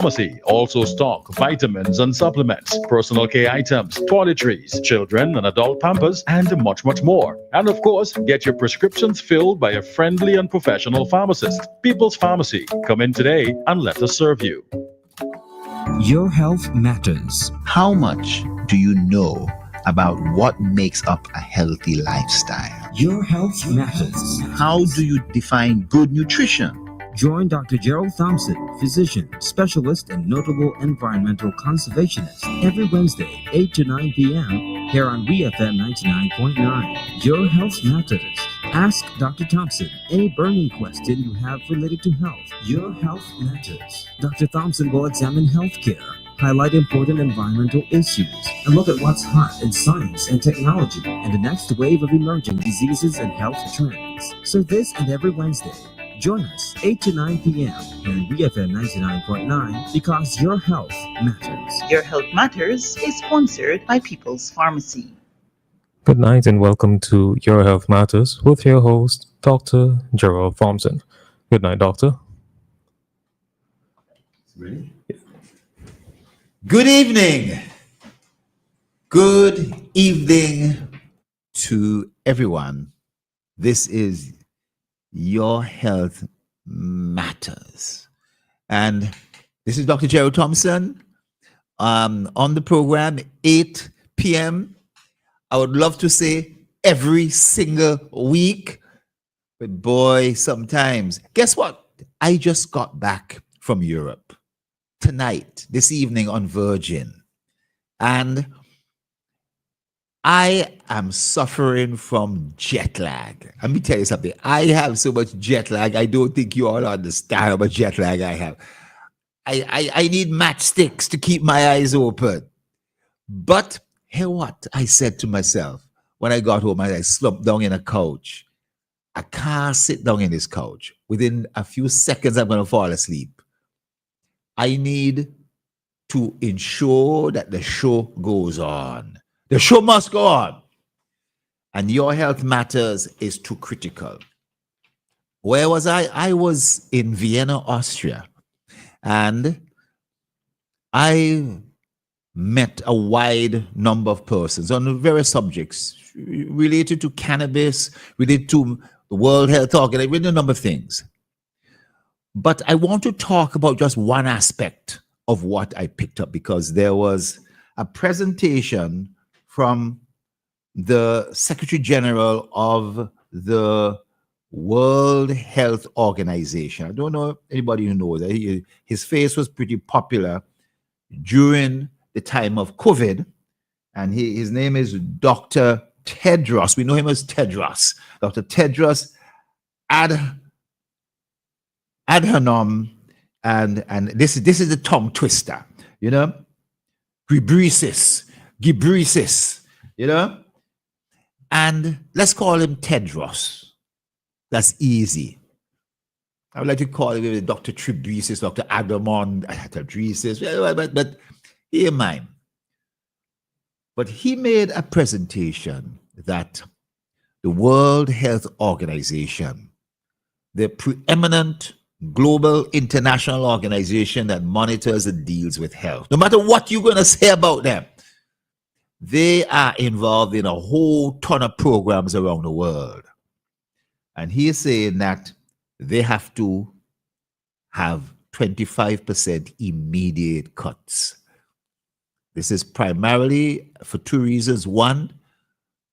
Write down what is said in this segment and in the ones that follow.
Pharmacy also stock vitamins and supplements, personal care items, toiletries, children and adult pampers, and much, much more. And of course, get your prescriptions filled by a friendly and professional pharmacist. People's Pharmacy. Come in today and let us serve you. Your health matters. How much do you know about what makes up a healthy lifestyle? Your health matters. How do you define good nutrition? Join Dr. Gerald Thompson, physician, specialist, and notable environmental conservationist, every Wednesday, 8 to 9 p.m. here on WeFM 99.9. Your health matters. Ask Dr. Thompson any burning question you have related to health. Your health matters. Dr. Thompson will examine healthcare, highlight important environmental issues, and look at what's hot in science and technology and the next wave of emerging diseases and health trends. So this and every Wednesday, join us 8 to 9 p.m. here on BFM 99.9 because your health matters. Your Health Matters is sponsored by People's Pharmacy. Good night and welcome to Your Health Matters with your host, Dr. Gerald Thompson. Good night, Doctor. Ready? Good evening. Good evening to everyone. This is Your Health Matters. And this is Dr. Gerald Thompson on the program, 8 p.m. I would love to say every single week, but boy, sometimes. Guess what? I just got back from Europe tonight, this evening on Virgin. And I am suffering from jet lag. Let me tell you something. I have so much jet lag. I don't think you all understand how much jet lag I have. I need matchsticks to keep my eyes open. But hear what I said to myself when I got home. I slumped down in a couch. I can't sit down in this couch. Within a few seconds, I'm going to fall asleep. I need to ensure that the show goes on. The show must go on. And Your Health Matters is too critical. Where was I? I was in Vienna, Austria. And I met a wide number of persons on various subjects related to cannabis, related to the World Health Organization, with a number of things. But I want to talk about just one aspect of what I picked up, because there was a presentation from the Secretary General of the World Health Organization. I don't know anybody who knows that. His face was pretty popular during the time of COVID, and his name is Dr. Tedros. We know him as Tedros. Dr. Tedros Adhanom, and this is the tongue twister, you know, Ghebreyesus, you know, and let's call him Tedros. That's easy. I would like to call him Dr. Ghebreyesus, Dr. Adhanom, Tedros, but hear mine. But he made a presentation that the World Health Organization, the preeminent global international organization that monitors and deals with health, no matter what you're going to say about them, they are involved in a whole ton of programs around the world. And he is saying that they have to have 25% immediate cuts. This is primarily for two reasons. One,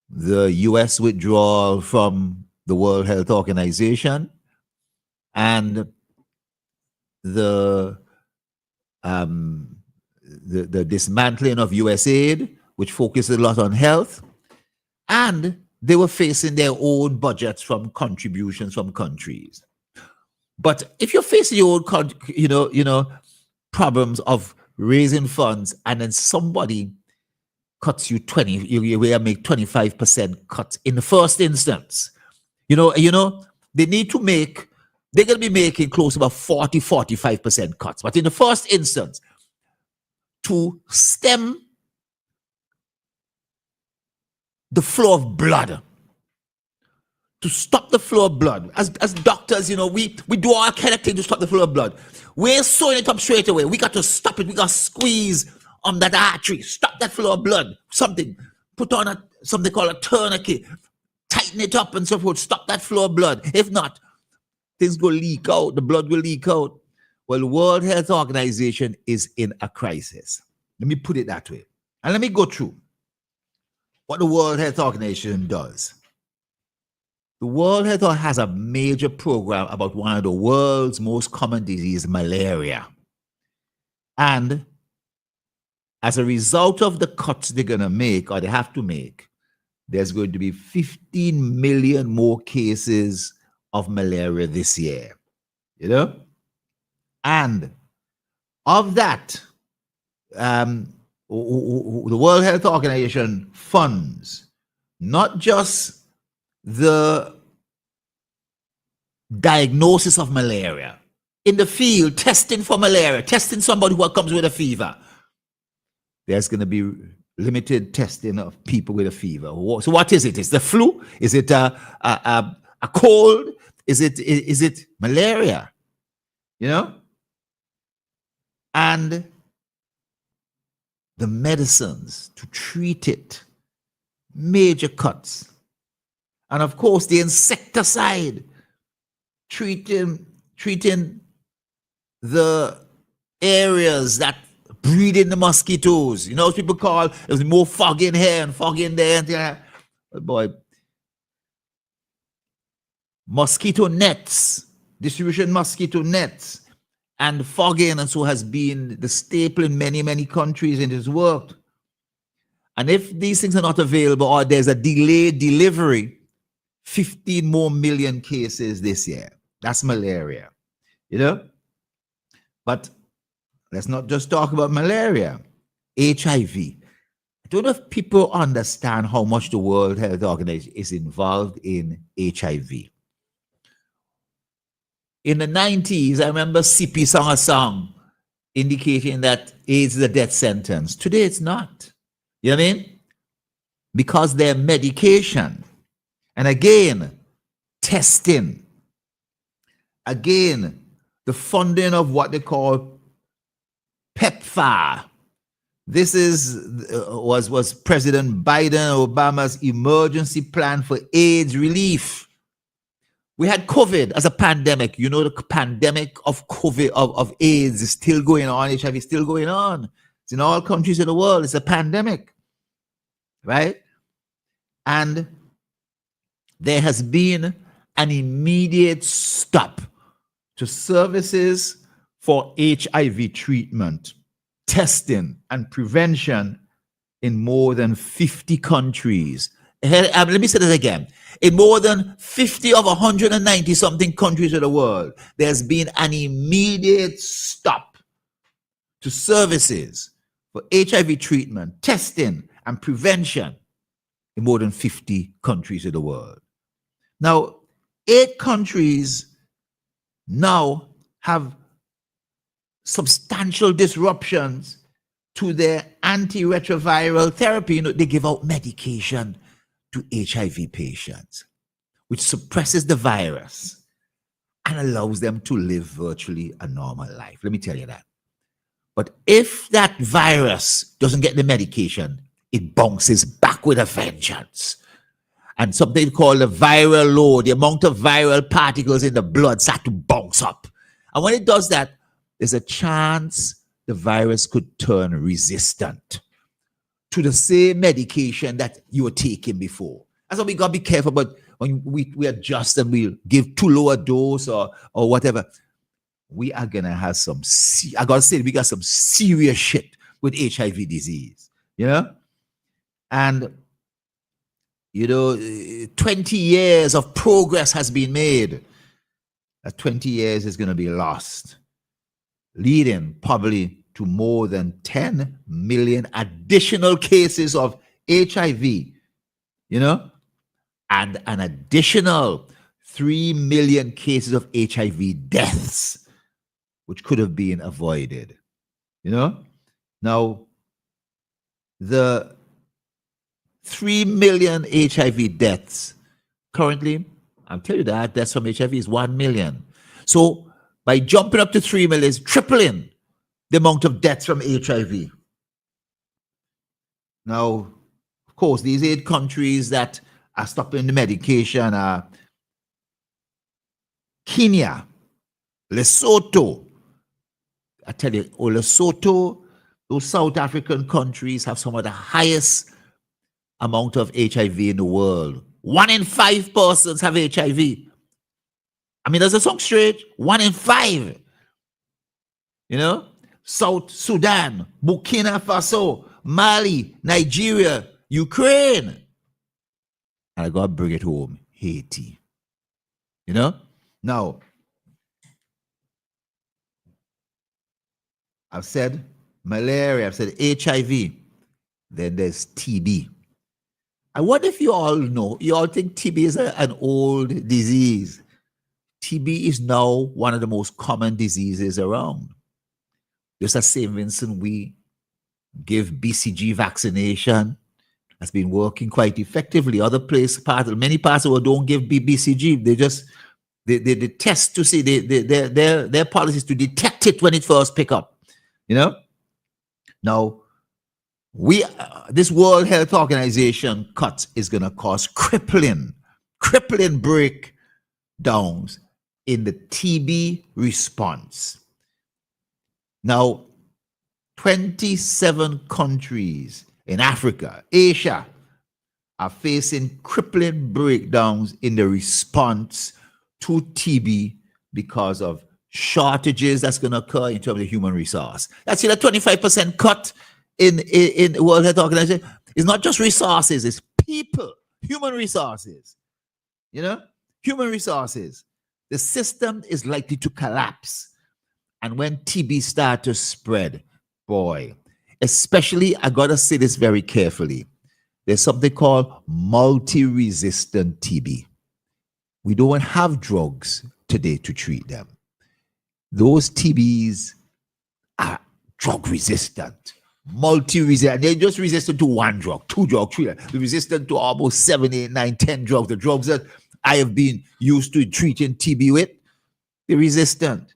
the US withdrawal from the World Health Organization, and the dismantling of USAID, which focuses a lot on health, and they were facing their own budgets from contributions from countries. But if you're facing your own, problems of raising funds, and then somebody cuts you 20, you will make 25% cuts in the first instance. They need to make, they're going to be making close to about 45% cuts. But in the first instance, to stem the flow of blood, to stop the flow of blood. As doctors, we do all kind of things to stop the flow of blood. We're sewing it up straight away. We got to stop it. We got to squeeze on that artery, stop that flow of blood. Something, put on something called a tourniquet, tighten it up and so forth, stop that flow of blood. If not, things will leak out, the blood will leak out. Well, the World Health Organization is in a crisis. Let me put it that way. And let me go through what the World Health Organization does. The World Health Organization has a major program about one of the world's most common diseases, malaria. And as a result of the cuts they're going to make, or they have to make, there's going to be 15 million more cases of malaria this year. And of that, the World Health Organization funds not just the diagnosis of malaria, in the field, testing for malaria, testing somebody who comes with a fever. There's going to be limited testing of people with a fever. So what is it? Is the flu? Is it a cold? Is it malaria? And the medicines to treat it, major cuts. And of course, the insecticide, treating the areas that breed in the mosquitoes. People call, there's more fog in here and fog in there. But boy, mosquito nets, distribution mosquito nets, and fogging and so has been the staple in many, many countries in this world. And if these things are not available or there's a delayed delivery, 15 more million cases this year. That's malaria, But let's not just talk about malaria, HIV. I don't know if people understand how much the World Health Organization is involved in HIV. In the 90s, I remember CP sang a song indicating that AIDS is a death sentence. Today, it's not. You know what I mean? Because their medication, and again, testing, again, the funding of what they call PEPFAR. This was President Biden Obama's emergency plan for AIDS relief. We had COVID as a pandemic. The pandemic of COVID, of AIDS is still going on. HIV is still going on. It's in all countries in the world. It's a pandemic, right? And there has been an immediate stop to services for HIV treatment, testing, and prevention in more than 50 countries. Let me say that again. In more than 50 of 190 something countries of the world, there's been an immediate stop to services for HIV treatment, testing, and prevention in more than 50 countries of the world. Now, 8 countries now have substantial disruptions to their antiretroviral therapy. They give out medication to HIV patients, which suppresses the virus and allows them to live virtually a normal life. Let me tell you that. But if that virus doesn't get the medication, it bounces back with a vengeance. And something called the viral load, the amount of viral particles in the blood start to bounce up. And when it does that, there's a chance the virus could turn resistant to the same medication that you were taking before. That's why we got to be careful about when we adjust and we give too low a dose or whatever. We are going to have I got to say, we got some serious shit with HIV disease, And, 20 years of progress has been made. That 20 years is going to be lost, leading probably to more than 10 million additional cases of HIV, and an additional 3 million cases of HIV deaths, which could have been avoided. Now, the 3 million HIV deaths currently I'm telling you that deaths from HIV is 1 million. So by jumping up to 3 million, it's tripling the amount of deaths from HIV. Now, of course, these 8 countries that are stopping the medication are Kenya, Lesotho. I tell you, Lesotho, those South African countries have some of the highest amount of HIV in the world. 1 in 5 persons have HIV. I mean, does it sound strange? 1 in 5. You know? South Sudan, Burkina Faso, Mali, Nigeria, Ukraine. And I got to bring it home, Haiti. You know? Now, I've said malaria, I've said HIV, then there's TB. I wonder if you all know, you all think TB is an old disease. TB is now one of the most common diseases around. Just as St. Vincent, we give BCG vaccination. Has been working quite effectively. Other many parts of the world don't give BCG. They test to see, their policy is to detect it when it first pick up. You know? Now, this World Health Organization cut is going to cause crippling breakdowns in the TB response. Now, 27 countries in Africa, Asia, are facing crippling breakdowns in the response to TB because of shortages that's going to occur in terms of human resource. That's a 25% cut in the World Health Organization. It's not just resources, it's people, human resources. You know, human resources. The system is likely to collapse. And when TB starts to spread, boy, especially, I got to say this very carefully. There's something called multi-resistant TB. We don't have drugs today to treat them. Those TBs are drug resistant, multi-resistant. They're just resistant to 1 drug, 2 drugs, 3. They're resistant to almost 7, 8, 9, 10 drugs. The drugs that I have been used to treating TB with, they're resistant.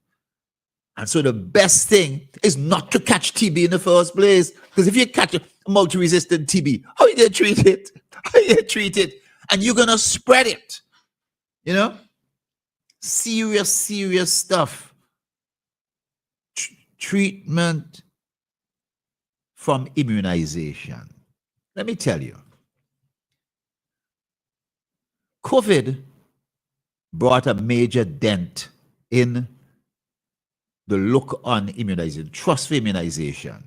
And so the best thing is not to catch TB in the first place. Because if you catch a multi-resistant TB, how are you going to treat it? How are you going to treat it? And you're going to spread it. You know? Serious stuff. Treatment from immunization. Let me tell you. COVID brought a major dent in the look on immunization, trust for immunization.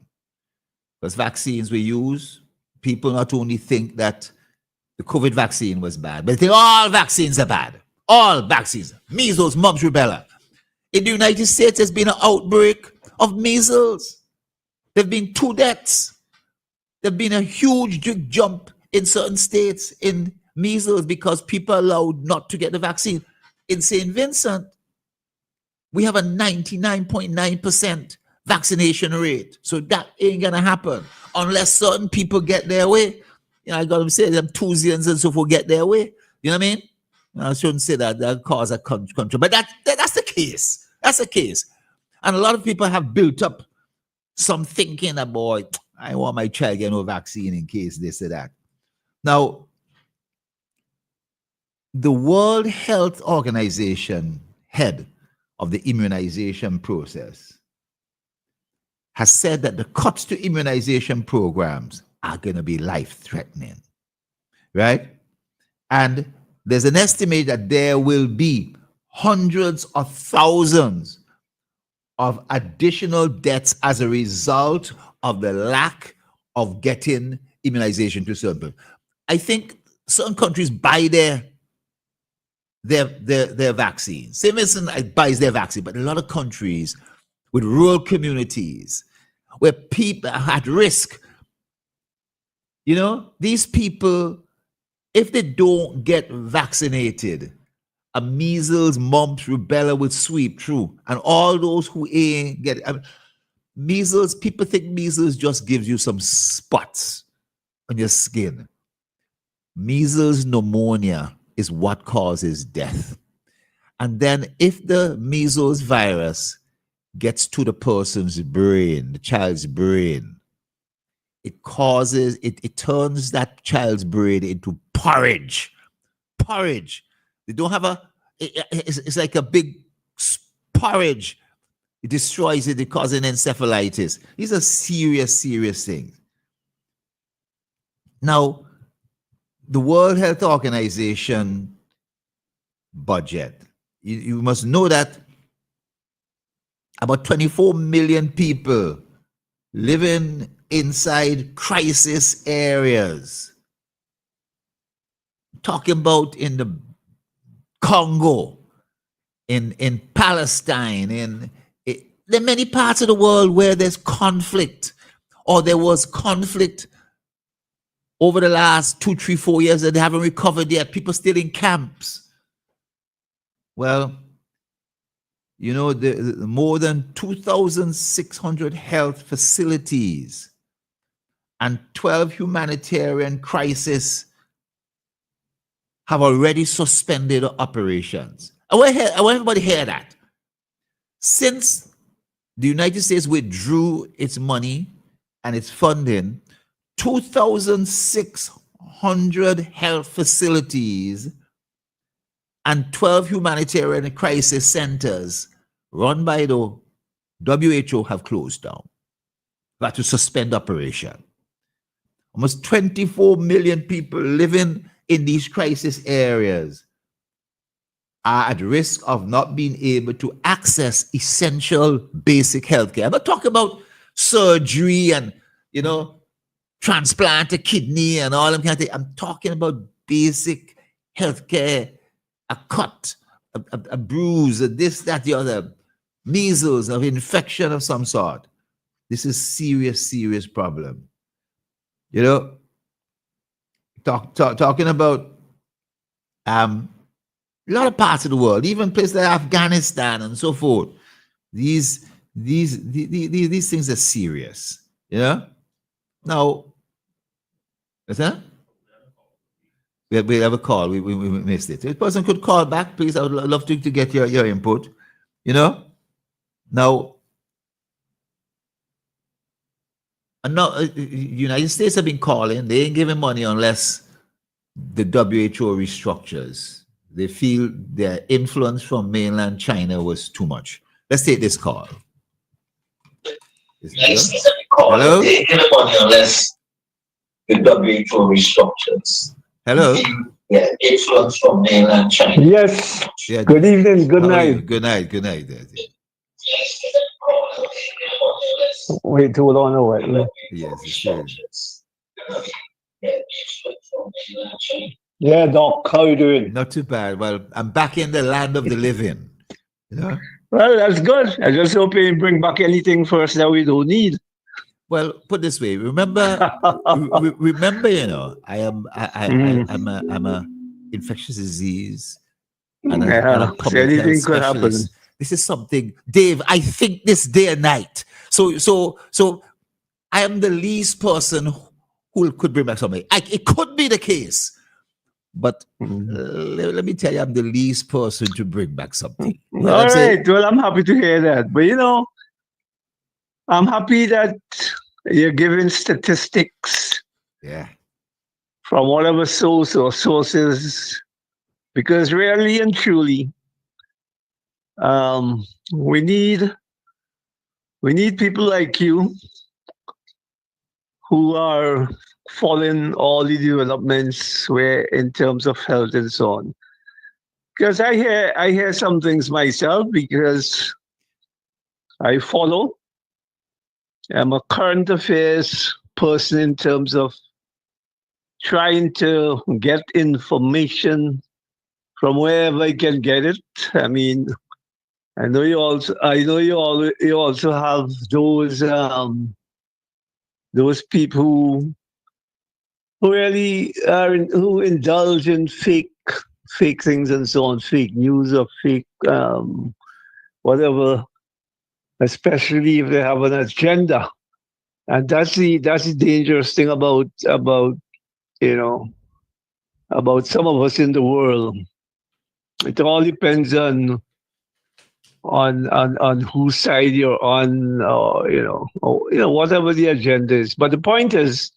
Because vaccines we use, people not only think that the COVID vaccine was bad, but they think all vaccines are bad. All vaccines. Measles, mumps, rubella. In the United States, there's been an outbreak of measles. There have been 2 deaths. There have been a huge jump in certain states in measles because people are allowed not to get the vaccine. In St. Vincent, we have a 99.9% vaccination rate. So that ain't going to happen unless certain people get their way. You know, I got to say them Tusians and so forth get their way. You know what I mean? I shouldn't say that cause a country, but that's the case. That's the case. And a lot of people have built up some thinking that, boy, I want my child to get no vaccine in case this or that. Now, the World Health Organization head of the immunization process has said that the cuts to immunization programs are going to be life-threatening, right? And there's an estimate that there will be hundreds of thousands of additional deaths as a result of the lack of getting immunization to certain people. I think certain countries buy their vaccines. St. Vincent buys their vaccine, but a lot of countries with rural communities where people are at risk, you know, these people, if they don't get vaccinated, a measles, mumps, rubella would sweep through. And all those who ain't get measles, people think measles just gives you some spots on your skin. Measles, pneumonia is what causes death. And then if the measles virus gets to the person's brain, the child's brain, it turns that child's brain into porridge. Porridge. They don't have it's like a big porridge. It destroys it, it causes encephalitis. These are serious, serious things. Now, the World Health Organization budget, you must know that about 24 million people living inside crisis areas. Talking about in the Congo, in Palestine, there are many parts of the world where there's conflict, or there was conflict over the last 2, 3, 4 years that they haven't recovered yet. People still in camps. Well, you know, the more than 2,600 health facilities and 12 humanitarian crises have already suspended operations. I want everybody to hear that. Since the United States withdrew its money and its funding, 2,600 health facilities and 12 humanitarian crisis centers run by the WHO have closed down. They had to suspend operation. Almost 24 million people living in these crisis areas are at risk of not being able to access essential basic healthcare. I'm not talking about surgery and, you know, transplant a kidney and all them kind of things. I'm talking about basic healthcare, a cut, a bruise, a this, that, the other, measles, of infection of some sort. This is serious, serious problem. You know, talking about a lot of parts of the world, even places like Afghanistan and so forth. These things are serious. You know. Now, what's that? We have a call. We missed it. If a person could call back, please. I would love to get your input. You know. Now, United States have been calling. They ain't giving money unless the WHO restructures. They feel their influence from mainland China was too much. Let's take this call. Hello? They ain't giving money unless the WHO restructures. Hello? Yeah, influence from mainland China. Yes. Yeah. Good evening. Good How are you? night. Good night. Good night. Wait, hold on a while. Yes, it's true. Yeah, Doc, how you doing? Not too bad. Well, I'm back in the land of the living. You know? Well, that's good. I just hope you bring back anything for us that we don't need. Well, put this way. Remember, remember. You know, I'm a infectious disease and a public anything health could happen. specialist. This is something, Dave. I think this day and night. So I am the least person who could bring back something. It could be the case, but let me tell you, I'm the least person to bring back something. You know All what I'm saying? right. Well, I'm happy to hear that. But you know, I'm happy that you're giving statistics Yeah. from whatever source or sources, because really and truly, we need people like you who are following all the developments where in terms of health and so on. Because I hear some things myself because I follow. I'm a current affairs person in terms of trying to get information from wherever I can get it. I mean, I know you also have those people who really who indulge in fake things and so on, fake news or fake whatever, especially if they have an agenda. And that's the dangerous thing about you know, about some of us in the world. It all depends on whose side you're on, or whatever the agenda is. But the point is,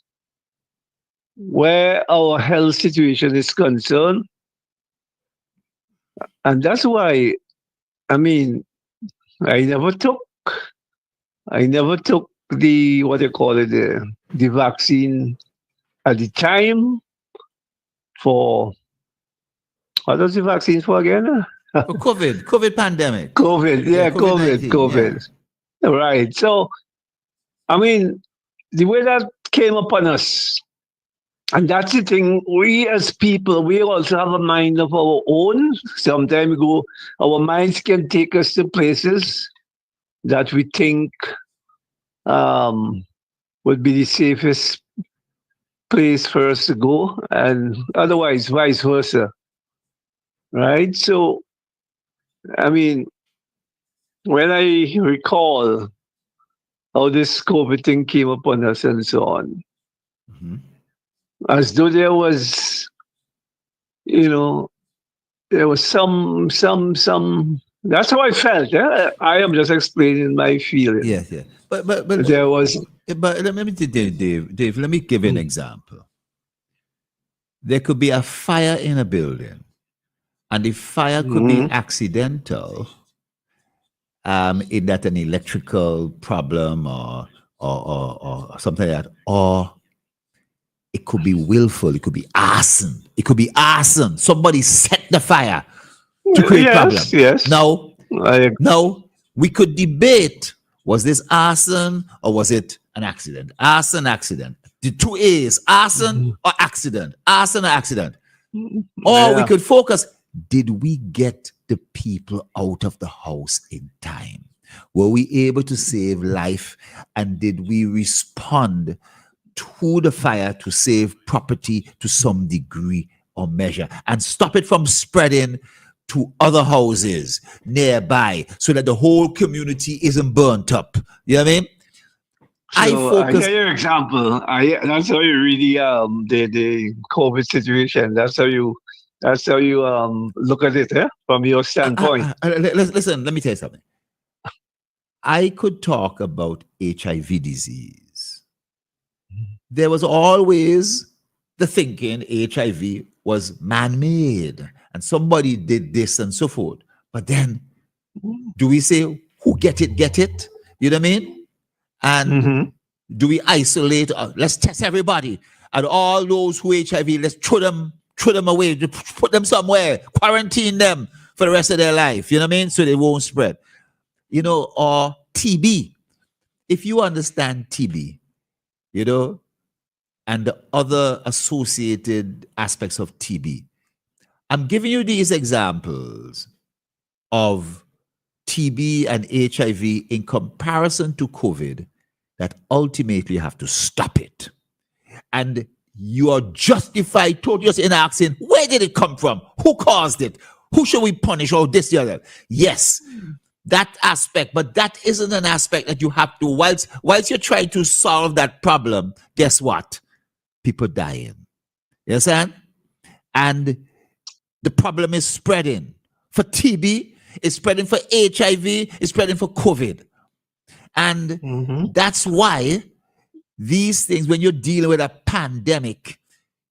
where our health situation is concerned, and that's why, I mean, I never took the what they call it, the vaccine at the time for what was the vaccine for again? COVID pandemic. COVID, yeah, COVID-19, COVID. Right. So, I mean, the way that came upon us, and that's the thing, we as people, we also have a mind of our own. Sometimes our minds can take us to places that we think would be the safest place for us to go, and otherwise, vice versa. Right? So, I mean, when I recall how this COVID thing came upon us and so on, as though there was, there was some. That's how I felt. Yeah? I am just explaining my feeling. Yes, yeah. But There was. But let me Dave, let me give you an example. There could be a fire in a building, and the fire could be accidental, in that an electrical problem or something like that, or it could be willful. It could be arson. It could be arson. Somebody set the fire to create problem. Yes. Now, we could debate: was this arson or was it an accident? Arson, accident. The two A's: arson or accident. Arson or accident. Or we could focus: did we get the people out of the house in time? Were we able to save life? And did we respond to the fire to save property to some degree or measure and stop it from spreading to other houses nearby so that the whole community isn't burnt up? You know what I mean? So I hear your example. That's how you really the COVID situation. That's how you look at it, from your standpoint. Listen, let me tell you something. I could talk about HIV disease. There was always the thinking HIV was man-made and somebody did this and so forth. But then, do we say, who get it? You know what I mean? And do we isolate? Let's test everybody. And all those who HIV, let's throw them away, put them somewhere, quarantine them for the rest of their life. You know what I mean? So they won't spread. Or TB. If you understand TB, and the other associated aspects of TB, I'm giving you these examples of TB and HIV in comparison to COVID that ultimately you have to stop it. And you are justified totally in asking, where did it come from? Who caused it? Who should we punish? Or this, the other? Yes, that aspect, but that isn't an aspect that you have to, whilst you're trying to solve that problem, guess what? People dying. You understand? And the problem is spreading. For TB, it's spreading. For HIV, it's spreading. For COVID. And that's why these things, when you're dealing with a pandemic,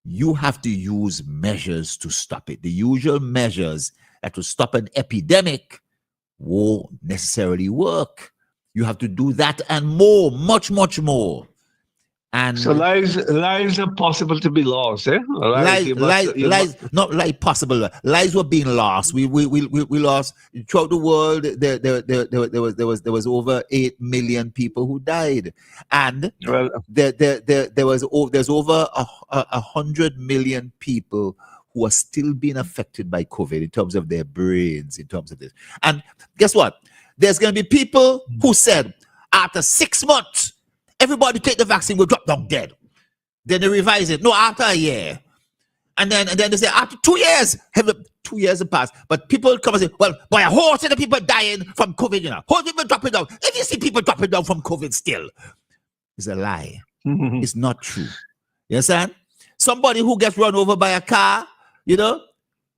you have to use measures to stop it. The usual measures that will stop an epidemic won't necessarily work. You have to do that and more, much, much more. And so lives are possible to be lost, eh? Lives, not like possible. Lives were being lost. We lost throughout the world. There was over 8 million people who died, and there's over 100 million people who are still being affected by COVID in terms of their brains, in terms of this. And guess what? There's going to be people who said after 6 months, everybody take the vaccine will drop down dead. Then they revise it. No, after a year. And then they say after 2 years, 2 years have passed. But people come and say, well, boy, a whole set of people dying from COVID, whole people dropping down. If you see people dropping down from COVID still, it's a lie. It's not true. You understand? somebody who gets run over by a car, you know,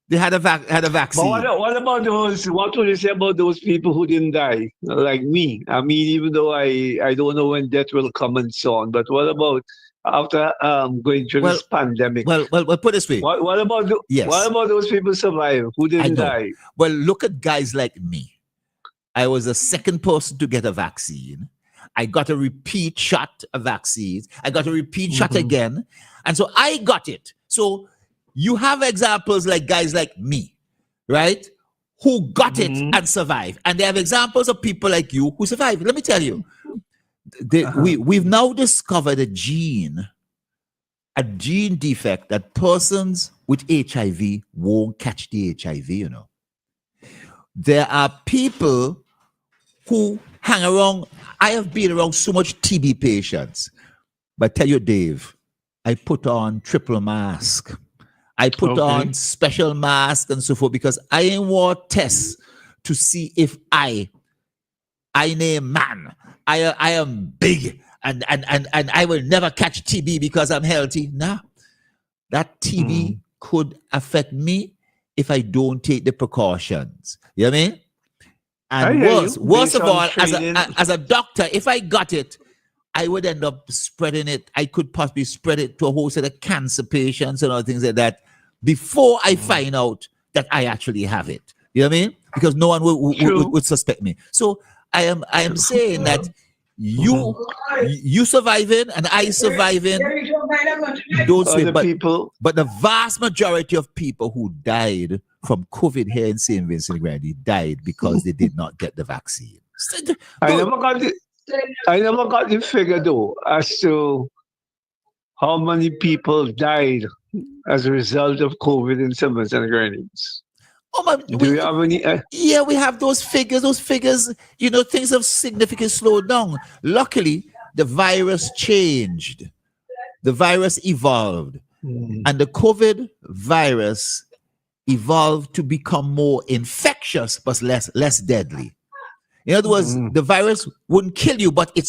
they had a But vaccine. what about those? What would you say about those people who didn't die, like me? I mean, even though I don't know when death will come and so on, but what about after going through Well, this pandemic? Well, put it this way. What about Yes. what about those people survive who didn't know. die? Well, look at guys like me. I was the second person to get a vaccine. I got a repeat shot of vaccines. I got a repeat shot again. And so I got it. So you have examples like guys like me, right? Who got it and survived. And they have examples of people like you who survived. Let me tell you, we've now discovered a gene defect that persons with HIV won't catch the HIV, you know. There are people who hang around. I have been around so much TB patients, but tell you, Dave, I put on triple mask. I put on special mask and so forth because I ain't want tests to see if I name man. I am big and I will never catch TB because I'm healthy. Nah, that TB could affect me if I don't take the precautions. You know what I mean? And worst of all, as a doctor, if I got it, I would end up spreading it. I could possibly spread it to a whole set of cancer patients and other things like that before I find out that I actually have it. You know what I mean? Because no one would suspect me. So I am saying that you surviving and I surviving. Don't say, but the vast majority of people who died from COVID here in St. Vincent Grandy died because they did not get the vaccine. I never got the figure though as to how many people died as a result of COVID in St. Vincent Grenadines. Do you have any? Yeah, we have those figures. Those figures, you know, things have significantly slowed down. Luckily, the virus changed. The virus evolved. And the COVID virus evolved to become more infectious, but less deadly. In other words, the virus wouldn't kill you, but it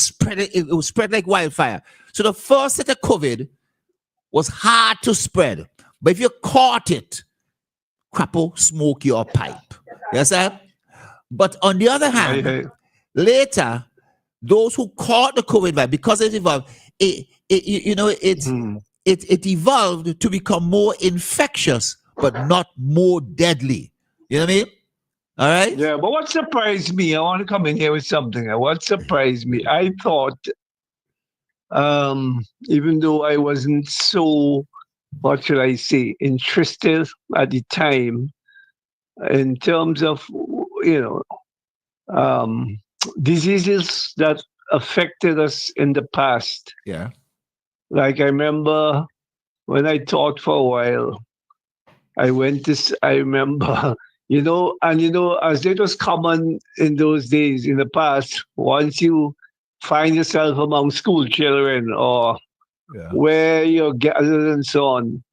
would spread like wildfire. So the first set of COVID was hard to spread. But if you caught it, crapple, smoke your pipe. Yes, sir? But on the other hand, later, those who caught the COVID virus, because it evolved, it evolved to become more infectious, but not more deadly. You know what I mean? All right? Yeah, but what surprised me, I want to come in here with something. What surprised me, I thought, even though I wasn't so, what should I say, interested at the time in terms of, diseases that affected us in the past. Yeah. Like I remember when I taught for a while, I remember, as it was common in those days, in the past, once you find yourself among school children or where you're gathered and so on,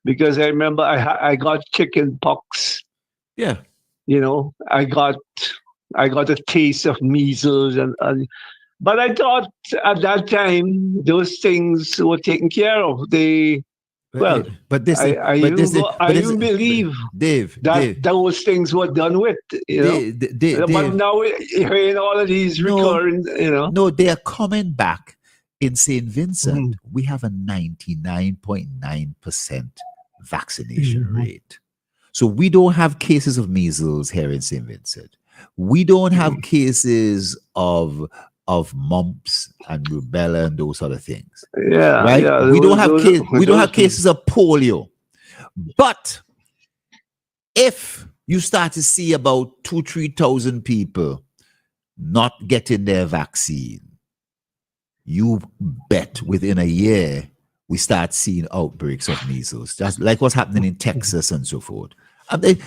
because I remember I got chicken pox. Yeah. I got a taste of measles but I thought at that time those things were taken care of. I believe Dave, those things were done with. But now hearing all of these recurring, No, they are coming back. In St. Vincent, we have a 99.9% vaccination rate. So we don't have cases of measles here in St. Vincent. We don't have cases of mumps and rubella and those sort of things. Yeah, right. Yeah, we don't have cases of polio. But if you start to see about 2,000-3,000 people not getting their vaccine, you bet within a year we start seeing outbreaks of measles, just like what's happening in Texas and so forth.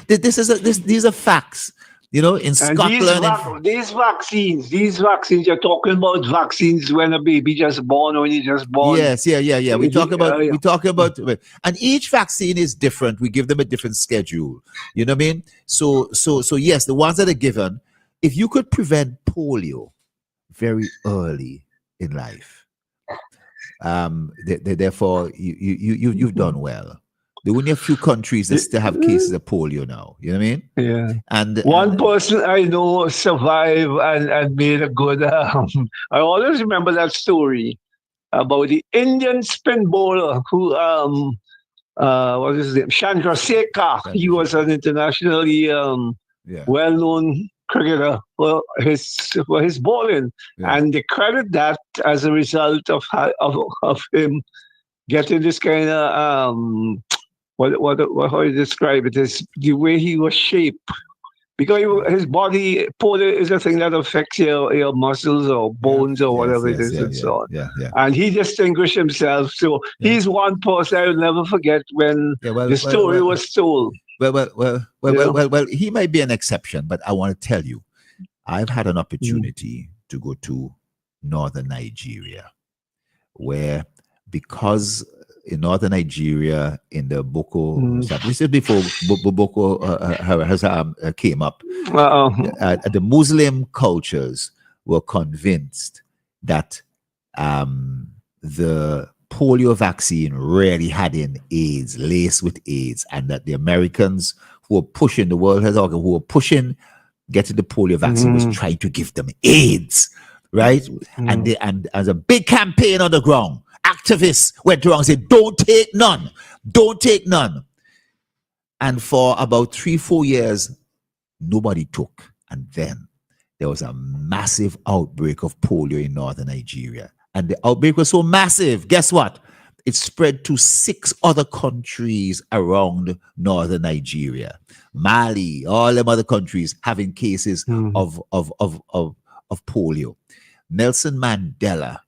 These are facts. In Scotland. These vaccines, you're talking about vaccines when a baby just born or when you just born. Yes, yeah. We talk about, and each vaccine is different. We give them a different schedule. You know what I mean? So yes, the ones that are given, if you could prevent polio very early in life, Therefore, you've done well. There are only a few countries that still have cases of polio now. You know what I mean? Yeah. And One person I know survived and made a good. I always remember that story about the Indian spin bowler who what is his name? Chandrasekhar. He was an internationally yeah, well-known cricketer for his bowling, yeah. and they credit that as a result of him getting this kind of what how you describe it is the way he was shaped. Because his body, polio is a thing that affects your muscles or bones or whatever it is and so on. Yeah. And he distinguished himself. So Yeah. he's one person I will never forget when Yeah, well, the story well, was told. Well, he might be an exception, but I want to tell you, I've had an opportunity to go to northern Nigeria, where because in northern Nigeria, in the Boko, this is before Boko Haram came up, the Muslim cultures were convinced that the polio vaccine really had in AIDS, laced with AIDS, and that the Americans who were pushing, the World Health Organization, who were pushing getting the polio vaccine was trying to give them AIDS, right? And as a big campaign on the ground, activists went around and said, don't take none. And for about 3-4 years, nobody took. And then there was a massive outbreak of polio in northern Nigeria. And the outbreak was so massive, guess what? It spread to 6 other countries around northern Nigeria. Mali, all them other countries having cases of polio. Nelson Mandela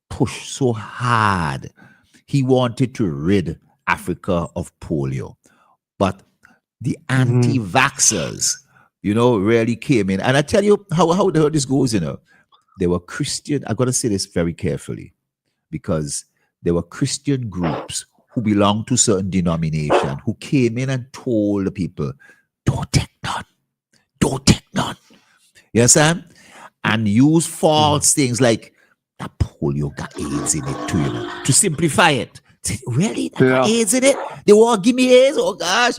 pushed so hard. He wanted to rid Africa of polio. But the anti-vaxxers, really came in. And I tell you how this goes, There were Christian, I've got to say this very carefully, because there were Christian groups who belonged to certain denomination who came in and told the people, don't take none. You understand? And use false things like, that polio got AIDS in it too, to simplify it. Say, really? That got AIDS in it? They want to give me AIDS? Oh gosh.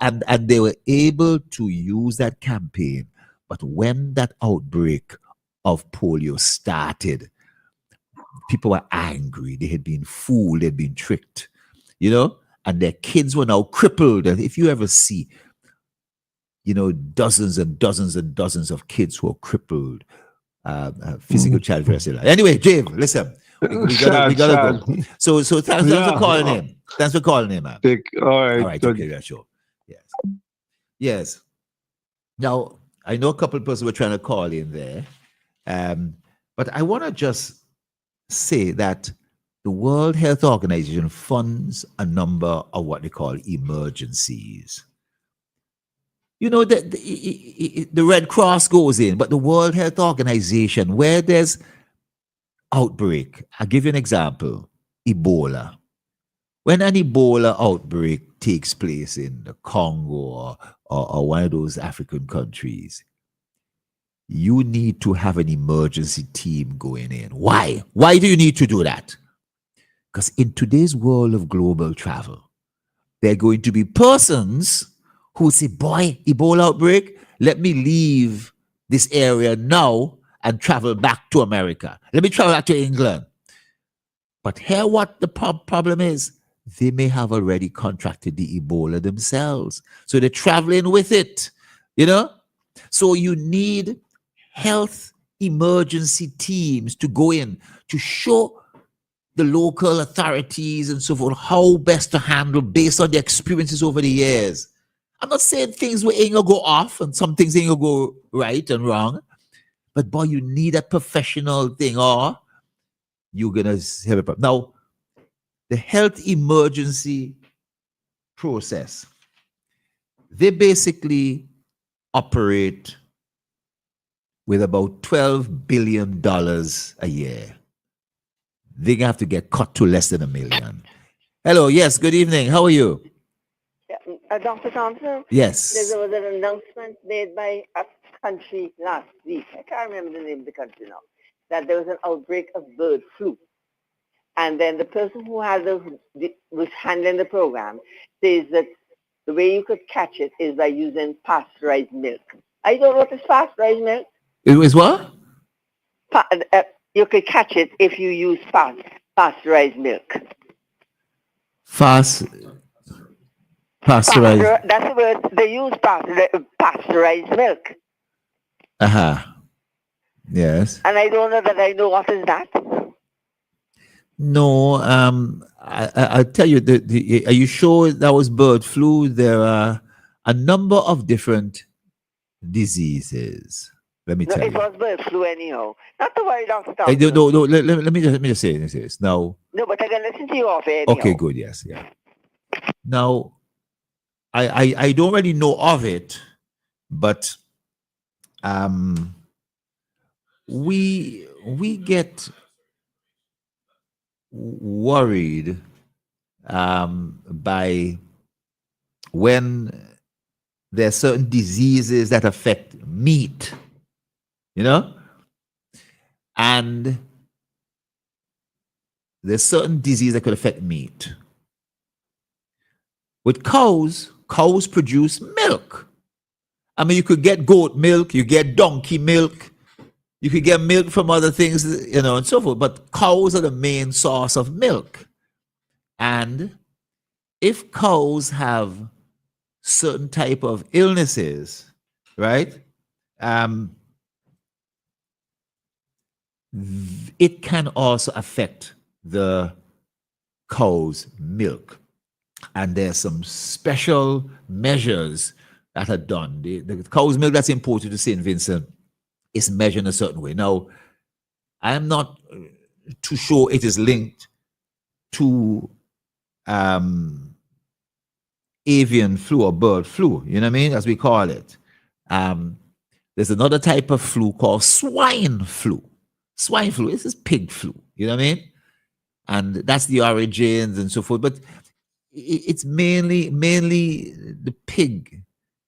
And they were able to use that campaign. But when that outbreak of polio started, people were angry. They had been fooled. They'd been tricked, and their kids were now crippled. And if you ever see, dozens and dozens and dozens of kids who are crippled, physical child cellular. Anyway, Jave, listen, we gotta go. So thanks for calling in. Thanks for calling in, man. All right. Okay, yeah, sure. Yes. Now, I know a couple of persons were trying to call in there, but I want to just say that the World Health Organization funds a number of what they call emergencies. The Red Cross goes in, but the World Health Organization, where there's outbreak, I'll give you an example, Ebola. When an Ebola outbreak takes place in the Congo or one of those African countries, you need to have an emergency team going in. Why? Why do you need to do that? Because in today's world of global travel, there are going to be persons who say, boy, Ebola outbreak, let me leave this area now and travel back to America. Let me travel back to England. But here what the problem is, they may have already contracted the Ebola themselves. So they're traveling with it, So you need health emergency teams to go in to show the local authorities and so forth how best to handle based on the experiences over the years. I'm not saying things ain't gonna go off and some things ain't gonna go right and wrong, but boy, you need a professional thing or you're gonna have a problem. Now, the health emergency process, they basically operate with about $12 billion a year. They're going to have to get cut to less than $1 million. Hello, yes, good evening. How are you? Dr. Thompson? Yes. There was an announcement made by a country last week. I can't remember the name of the country now. that there was an outbreak of bird flu. And then the person who was handling the program says that the way you could catch it is by using pasteurized milk. I don't know what is pasteurized milk. It was what? You could catch it if you use pasteurized milk. Pasteurized. That's the word they use, pasteurized milk. Yes. And I don't know that I know what is that. No, I'll tell you, are you sure that was bird flu? There are a number of different diseases. Let me tell you. It was bird flu anyhow. Not to worry, Dr. No, Thompson. let me just say this. Now, No, but I can listen to you off air anyhow. okay, good, yes, yeah. Now, I don't really know of it, but we get worried by when there are certain diseases that affect meat, you know, and there's certain disease that could affect meat. With cows produce milk. I mean, you could get goat milk, you get donkey milk, you could get milk from other things, you know, and so forth. But cows are the main source of milk. And if cows have certain type of illnesses, right, it can also affect the cow's milk. And there's some special measures that are done. The cow's milk that's imported to St. Vincent is measured in a certain way. Now, I'm not too sure it is linked to avian flu or bird flu, you know what I mean, as we call it. There's another type of flu called swine flu. Swine flu, this is pig flu, you know what I mean? And that's the origins and so forth. But it's mainly the pig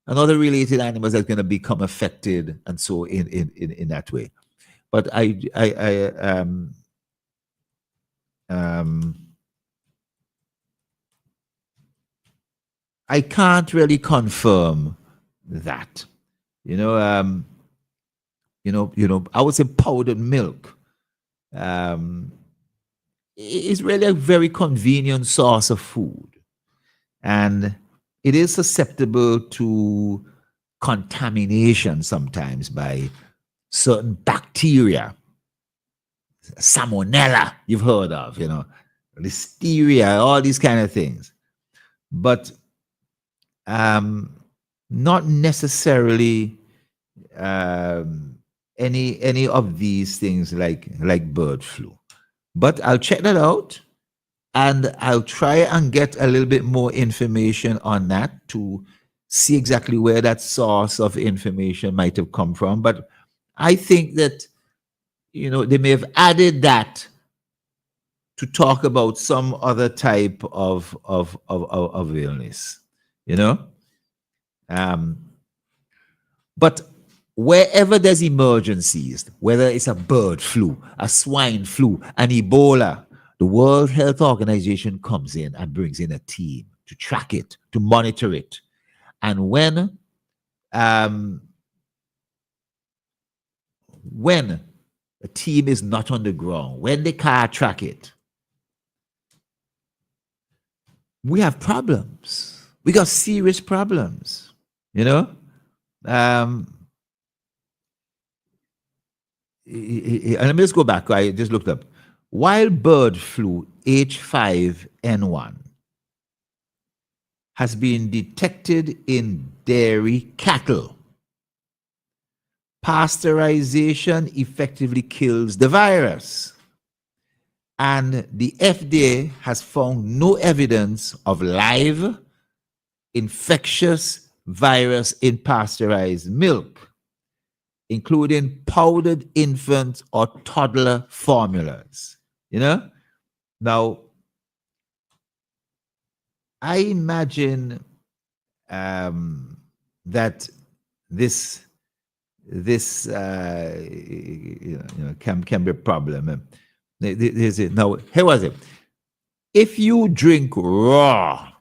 and other related animals that's going to become affected, and so in that way. But I can't really confirm that. You know, I would say powdered milk is really a very convenient source of food. And it is susceptible to contamination sometimes by certain bacteria. Salmonella, you've heard of, you know, listeria, all these kind of things. But not necessarily any of these things like bird flu. But I'll check that out, and I'll try and get a little bit more information on that to see exactly where that source of information might have come from. But I think that, you know, they may have added that to talk about some other type of illness, you know. But wherever there's emergencies, whether it's a bird flu, a swine flu, an Ebola, the World Health Organization comes in and brings in a team to track it, to monitor it. And when a team is not on the ground, when they can't track it, we have problems. We got serious problems, you know? And let me just go back. I just looked up. Wild bird flu H5N1 has been detected in dairy cattle. Pasteurization effectively kills the virus. And the FDA has found no evidence of live infectious virus in pasteurized milk, including powdered infant or toddler formulas. You know? Now, I imagine that this this can be a problem. Now, here was it. If you drink raw,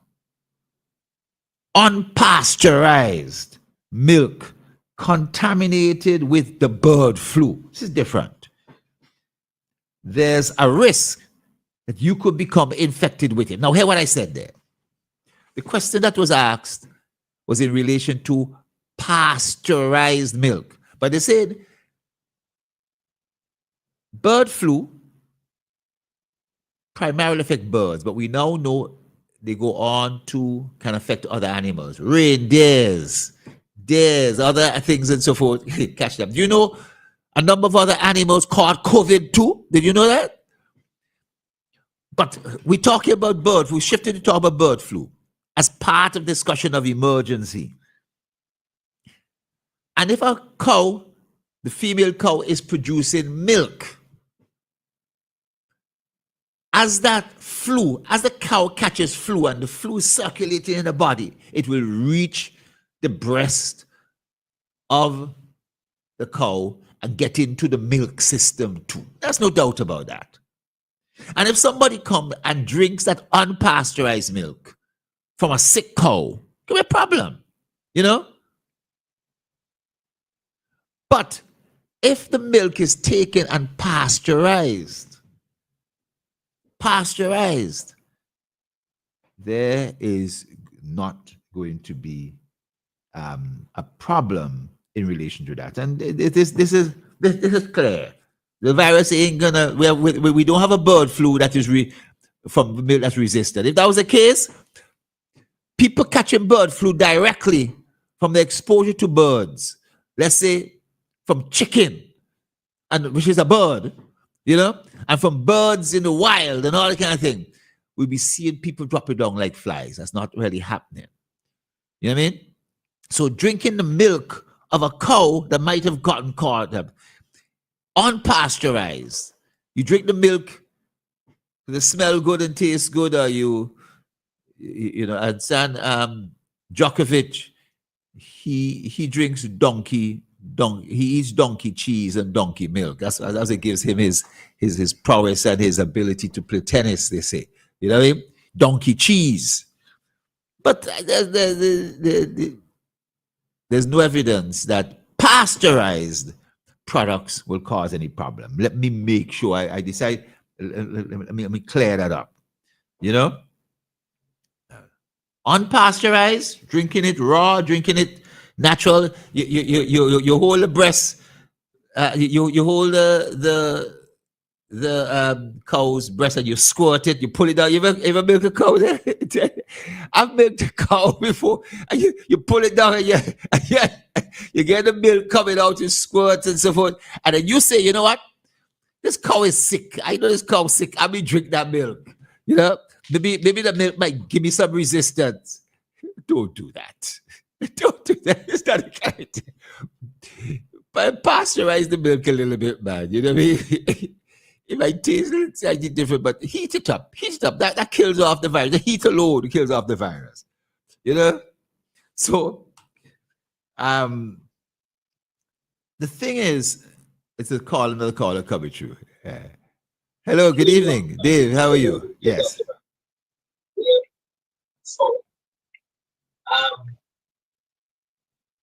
unpasteurized milk contaminated with the bird flu, this is different. There's a risk that you could become infected with it. Now, hear what I said there. The question that was asked was in relation to pasteurized milk. But they said bird flu primarily affect birds, but we now know they go on to can affect other animals, reindeers, deers, other things and so forth. Catch them. Do you know a number of other animals caught COVID too? Did you know that? But we're talking about bird flu. We shifted to talk about bird flu as part of discussion of emergency. And if a cow, the female cow, is producing milk, as that flu, as the cow catches flu and the flu is circulating in the body, it will reach the breast of the cow and get into the milk system too. There's no doubt about that. And if somebody comes and drinks that unpasteurized milk from a sick cow, it could be a problem, you know? But if the milk is taken and pasteurized, there is not going to be a problem in relation to that. And this is clear. The virus ain't gonna. We don't have a bird flu that is from milk that's resistant. If that was the case, people catching bird flu directly from the exposure to birds, let's say from chicken, and which is a bird, you know, and from birds in the wild and all that kind of thing, we'll be seeing people drop it down like flies. That's not really happening. You know what I mean? So drinking the milk of a cow that might have gotten caught up, unpasteurized, you drink the milk, does it smell good and taste good, or you know, and San Djokovic, he drinks donkey, he eats donkey cheese and donkey milk. That's it gives him his prowess and his ability to play tennis, they say. You know what I mean? Donkey cheese. But there's no evidence that pasteurized products will cause any problem. Let me make sure I decide, let me clear that up. You know? Unpasteurized, drinking it raw, drinking it natural, you hold the breast, you hold the cow's breast and you squirt it, you pull it down. You ever milk a cow there? I've milked a cow before. And you pull it down and you get the milk coming out, you squirt and so forth. And then you say, you know what? This cow is sick. I know this cow is sick. I may drink that milk. You know, maybe the milk might give me some resistance. Don't do that. Don't do that. It's not a character. But pasteurize the milk a little bit, man. You know what I mean? It might taste slightly different, but heat it up. Heat it up. That kills off the virus. The heat alone kills off the virus. You know? So, the thing is, it's another caller coming through. Hello, good evening. Dave, how are you? Yes. So,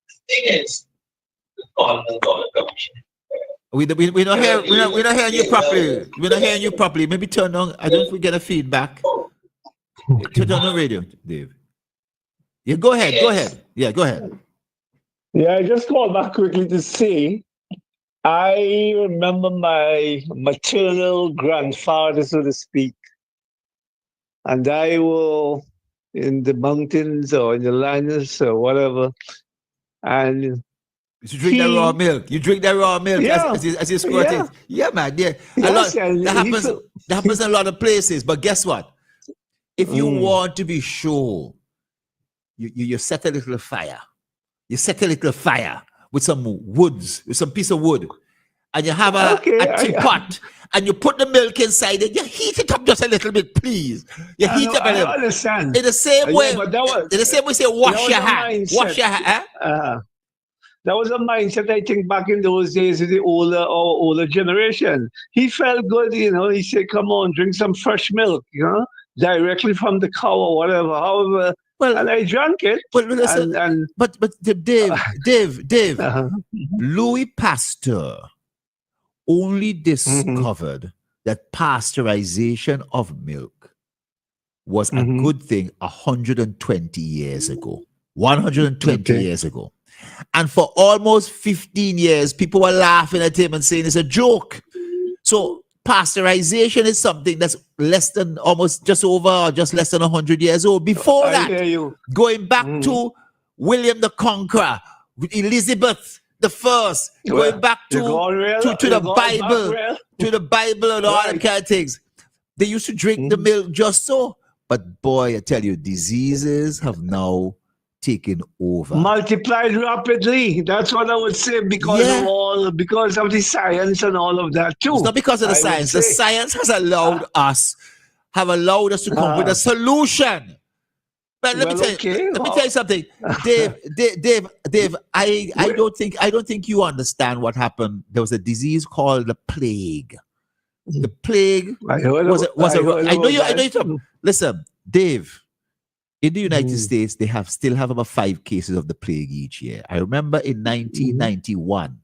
the thing is, we're not hearing you properly. We're not hearing you properly. Maybe turn on. I don't know if we get a feedback. Turn on the radio, Dave. Yeah, go ahead. Go ahead. Yeah, go ahead. Yeah, I just called back quickly to say, I remember my maternal grandfather, so to speak, and I were in the mountains or in the lands or whatever, and you drink that raw milk. You drink that raw milk as you squirt it. Yeah, man. Yeah. That happens in a lot of places. But guess what? If you want to be sure, you set a little fire. You set a little fire with some woods, with some piece of wood, and you have a teapot, and you put the milk inside it. You heat it up just a little bit, please. You heat it up a little. I understand. In the same way, say wash your hand. Wash your hand. That was a mindset, I think, back in those days of the older generation. He felt good, he said, come on, drink some fresh milk, directly from the cow or whatever. However, Well, and I drank it. well, listen, And but Dave, uh-huh. Louis Pasteur only Mm-hmm. discovered that pasteurization of milk was a Mhm. good thing 120 years ago. 120 Okay. years ago. And for almost 15 years, people were laughing at him and saying it's a joke. So pasteurization is something that's less than almost just over or just less than 100 years old. Before I that, hear you. going back Mhm. to William the Conqueror, with Elizabeth the First, Well, going back you're to, going real- to you're the going back Bible, real. to the Bible and all that Right. kind of things. They used to drink the Mhm. milk just so. But boy, I tell you, diseases have now taken over. Multiplied rapidly. That's what I would say because Yeah. because of the science and all of that too. It's not because of the I would science. The say. science has allowed us to come with a solution. But let me Well, tell you, okay. let me tell you something, Dave. I don't think you understand what happened. There was a disease called the plague. The plague I heard was about- I heard I know about you. I know that. you. Listen, Dave. In the United Mm. States, they still have about 5 cases of the plague each year. I remember in 1991,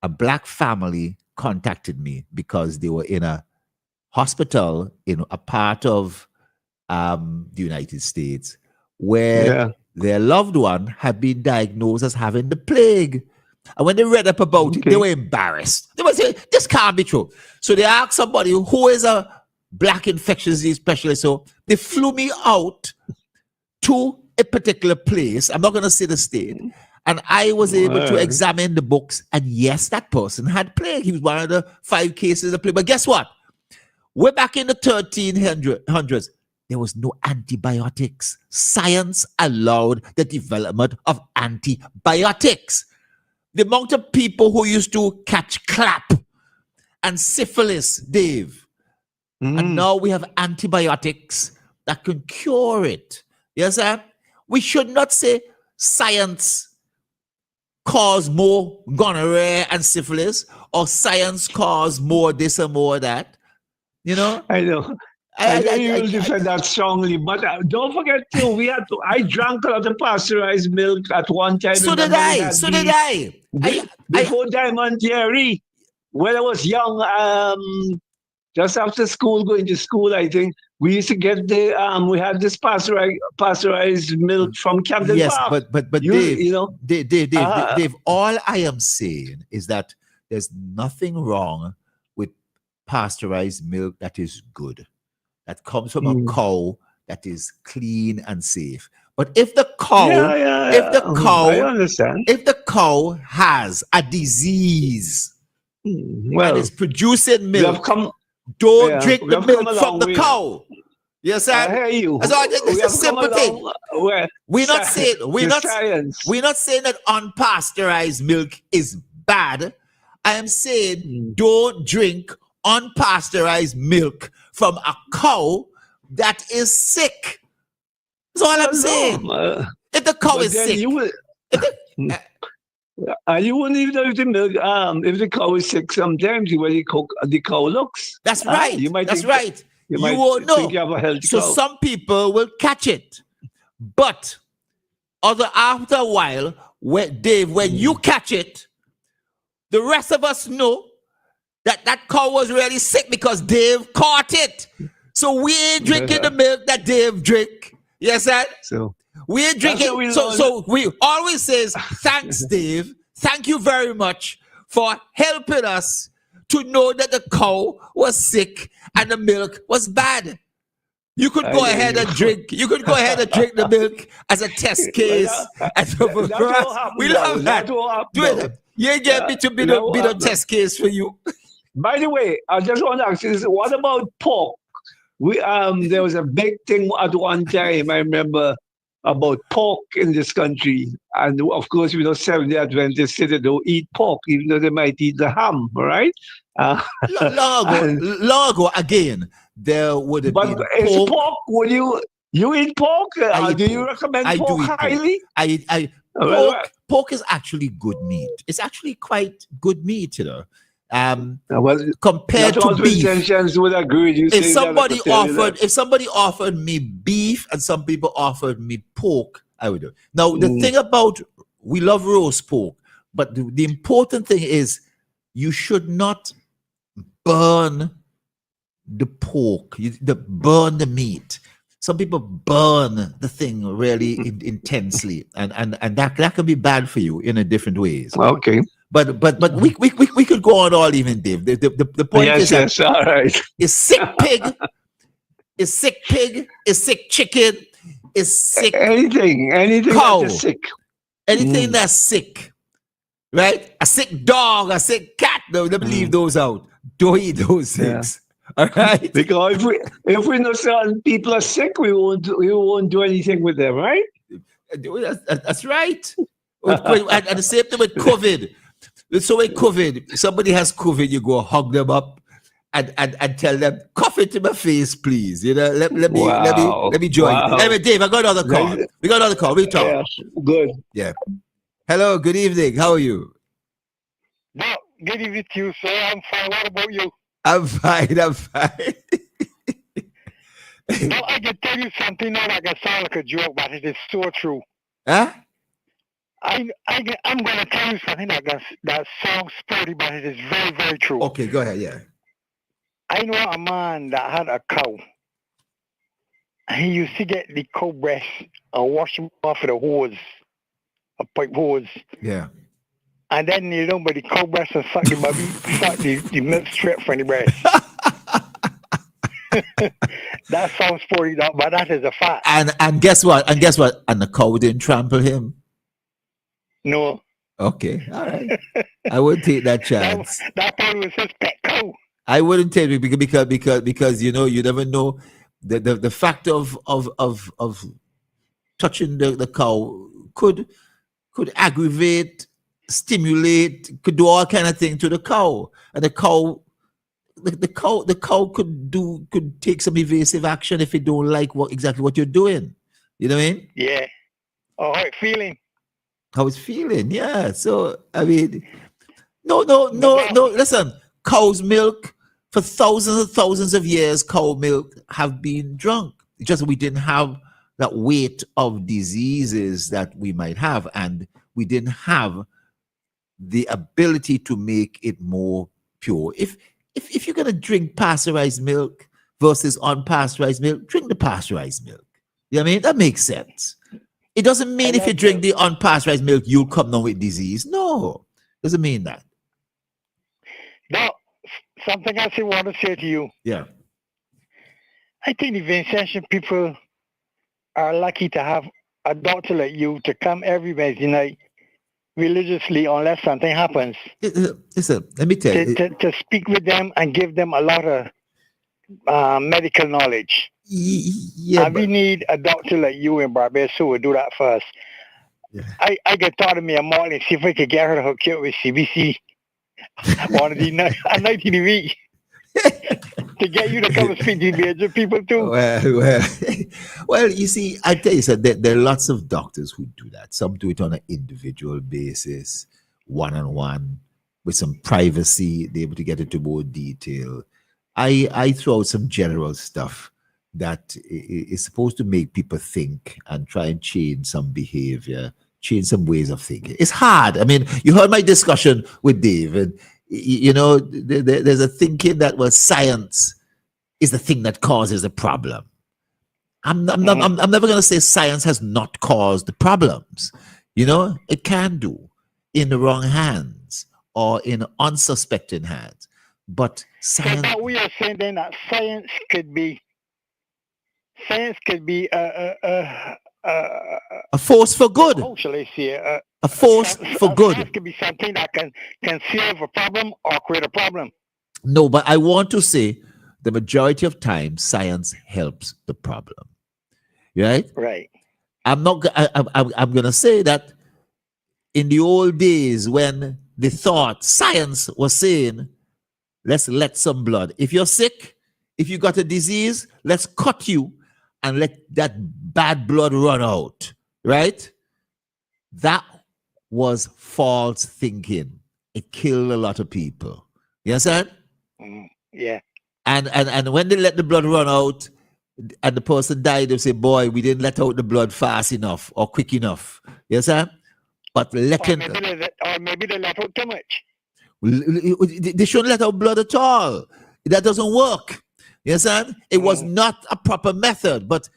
a black family contacted me because they were in a hospital in a part of the United States where Yeah. their loved one had been diagnosed as having the plague. And when they read up about it, they Okay. were embarrassed. They were saying, this can't be true. So they asked somebody who is a black infectious disease specialist. So they flew me out to a particular place. I'm not going to say the state. And I was able to Right. examine the books. And yes, that person had plague. He was one of the 5 cases of plague. But guess what? We're back in the 1300s. There was no antibiotics. Science allowed the development of antibiotics. The amount of people who used to catch clap and syphilis, Dave, Mm. and now we have antibiotics that can cure it. Yes, sir? We should not say science caused more gonorrhea and syphilis, or science caused more this and more that. You know? I know. I know you will defend that strongly, but don't forget too. I drank a lot of pasteurized milk at one time. So did Remember we I. had So the- did I. Before Diamond Dairy, when I was young, just after school, going to school, I think we used to get we had this pasteurized milk from Camden Yes, Park. but You- Dave, you know, Dave, all I am saying is that there's nothing wrong with pasteurized milk that is good, that comes from a cow that is clean and safe. But if the cow, if the cow, I understand. if the cow has a disease and Well, is producing we have milk, come. don't yeah, drink we the have come milk a from long the way. cow. Yes, I sir. hear you. That's all. This We is a have come simple thing. along where We're not sci- saying the science. we're not saying that unpasteurized milk is bad. I am saying don't drink unpasteurized milk from a cow that is sick. That's all I'm saying. If the cow But is then sick, you will. You wouldn't even know if the milk, if the cow is sick. Sometimes when you cook, the cow looks. that's right. You might That's think, right. You, You might won't know. think you have a healthy So cow. some people will catch it, but after a while, when you catch it, the rest of us know that cow was really sick because Dave caught it. So we ain't drinking the milk that Dave drink. Yes, sir. So We ain't That's drinking. what we So learned. so we always says thanks, Dave. Thank you very much for helping us to know that the cow was sick and the milk was bad. You could go I hear ahead you. and drink. You could go ahead and drink the milk as a test case. That's what happened We now. love that. That's what happened Do now. it. You ain't get me to be That's the what be the happened. test case for you. By the way, I just want to ask you this: what about pork? There was a big thing at one time. I remember about pork in this country, and of course, Seventh-day Adventists say they don't eat pork, even though they might eat the ham. Right? Long ago, again, there would have But been is pork? Would you eat pork? I eat Do you pork. recommend I do pork eat pork. highly? I Pork is actually good meat. It's actually quite good meat, you know. Well, Compared not to all beef. Physicians would agree with you. If saying that, I somebody could tell you that. offered me beef and some people offered me pork, I would do it. Now the Mm. thing about, we love roast pork, but the important thing is you should not burn the pork, burn the meat. Some people burn the thing really intensely, and that can be bad for you in a different ways. Okay. But we could go on all evening, Dave. The point is that Yes, all right. is sick pig, is sick chicken, is sick Anything cow. that is sick. anything that's sick, right? A sick dog, a sick cat. No, let me leave those out. Don't eat those Yeah. things. All right. Because if we know certain people are sick, we won't do anything with them, right? That's right. And the same thing with COVID. So with COVID, somebody has COVID, you go hug them up and tell them, cough it to my face, please. You know, let me join. Wow. Anyway, Dave, I got another call. We got another call. We talk. Yes, good. Yeah. Hello, good evening. How are you? No, good evening to you, sir. I'm fine. What about you? I'm fine. No, I can tell you something now that can sound like a joke, but it is so true. Huh? I'm going to tell you something that sounds sporty, but it is very, very true. Okay, go ahead. Yeah. I know a man that had a cow. He used to get the cow breast and wash them off with a hose, a pipe hose. Yeah. And then, but the cow breast and suck the milk straight from the breast. That sounds sporty, but that is a fact. And guess what? And the cow didn't trample him. No. Okay. All right. I wouldn't take that chance. That probably was his pet cow. I wouldn't take it because you never know the fact of touching the cow could aggravate, stimulate, could do all kind of things to the cow, and the cow could take some evasive action if it don't like exactly what you're doing. You know what I mean? Yeah. Oh, how it feeling? How it's feeling? Yeah. So I mean, no. Listen, cow's milk for thousands and thousands of years, cow milk have been drunk. It's just we didn't have that weight of diseases that we might have, and we didn't have the ability to make it more pure. If you're gonna drink pasteurized milk versus unpasteurized milk, drink the pasteurized milk. You know what I mean? That makes sense. It doesn't mean if you drink the unpasteurized milk, you'll come down with disease. No, doesn't mean that. Now, something else I want to say to you. Yeah. I think the Vincentian people are lucky to have a doctor like you to come every Wednesday night religiously unless something happens. Listen, let me tell you. To speak with them and give them a lot of medical knowledge. Yeah, and we need a doctor like you in Barbados who will do that for us. Yeah. I could talk to me a morning, see if we could get her to hook you up with CBC on a night a week to get you to come and speak to the major people too. Well, you see, I tell you, sir, there are lots of doctors who do that. Some do it on an individual basis, one-on-one, with some privacy, they're able to get into more detail. I throw out some general stuff that is supposed to make people think and try and change some behavior, change some ways of thinking. It's hard. I mean, you heard my discussion with Dave, and there's a thinking that, well, science is the thing that causes the problem. I'm never going to say science has not caused the problems. It can do in the wrong hands or in unsuspecting hands. But science. So we are saying then that science could be a force for good. How shall I say? A force for good. Science could be something that can solve a problem or create a problem. No, but I want to say the majority of times science helps the problem. Right? Right. I'm going to say that in the old days when they thought science was saying, let's let some blood. If you're sick, if you got a disease, let's cut you and let that bad blood run out, right? That was false thinking. It killed a lot of people. You understand? Yeah. And when they let the blood run out and the person died, they say, boy, we didn't let out the blood fast enough or quick enough. You understand? But Or maybe they let out too much. they shouldn't let out blood at all. That doesn't work. You understand? It was not a proper method, but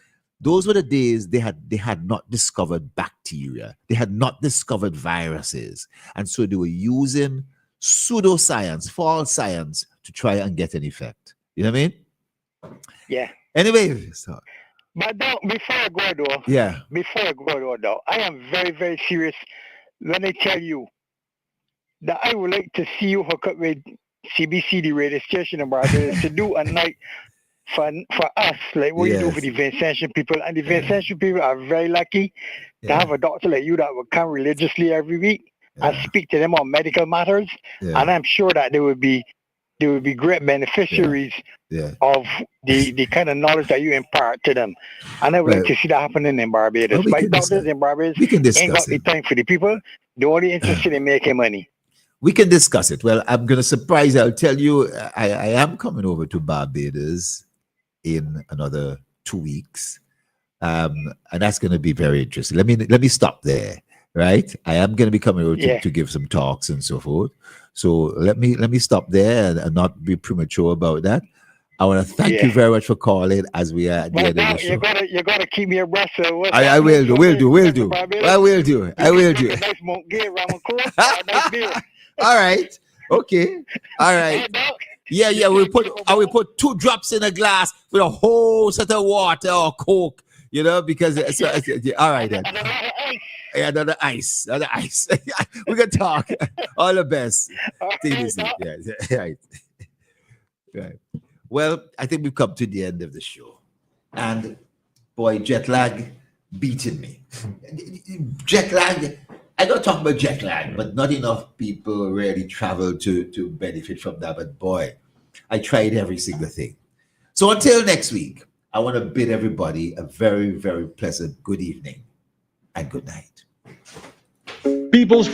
those were the days they had not discovered bacteria. They had not discovered viruses. And so they were using pseudoscience, false science to try and get an effect. You know what I mean? Yeah. Anyway. So, But before I go though, I am very, very serious when I tell you that I would like to see you hook up with CBC, the radio station in Barbados, to do a night for us, like what you do for the Vincentian people. And the Vincentian people are very lucky to have a doctor like you that will come religiously every week and speak to them on medical matters. And I'm sure that they would be great beneficiaries of the kind of knowledge that you impart to them. And I would like to see that happening in Barbados. But doctors in Barbados ain't got the time for the people. They're only interested in making money. We can discuss it. Well, I'm going to surprise you. I'll tell you, I am coming over to Barbados in another 2 weeks. And that's going to be very interesting. Let me stop there, right? I am going to be coming over to give some talks and so forth. So let me stop there and not be premature about that. I want to thank you very much for calling as we are at the end of the show. You gotta keep me abreast of what's I will do. I will do. Nice Montgay, nice beer. All right. Okay. All right. Yeah. I will put 2 drops in a glass with a whole set of water or Coke. You know, because all right then. Yeah, another ice. We can talk. All the best. Take this in. Yeah. Right. Well, I think we've come to the end of the show. And boy, jet lag beating me. Jet lag. I don't talk about jet lag, but not enough people really travel to benefit from that. But boy, I tried every single thing. So until next week, I want to bid everybody a very, very pleasant good evening and good night. People's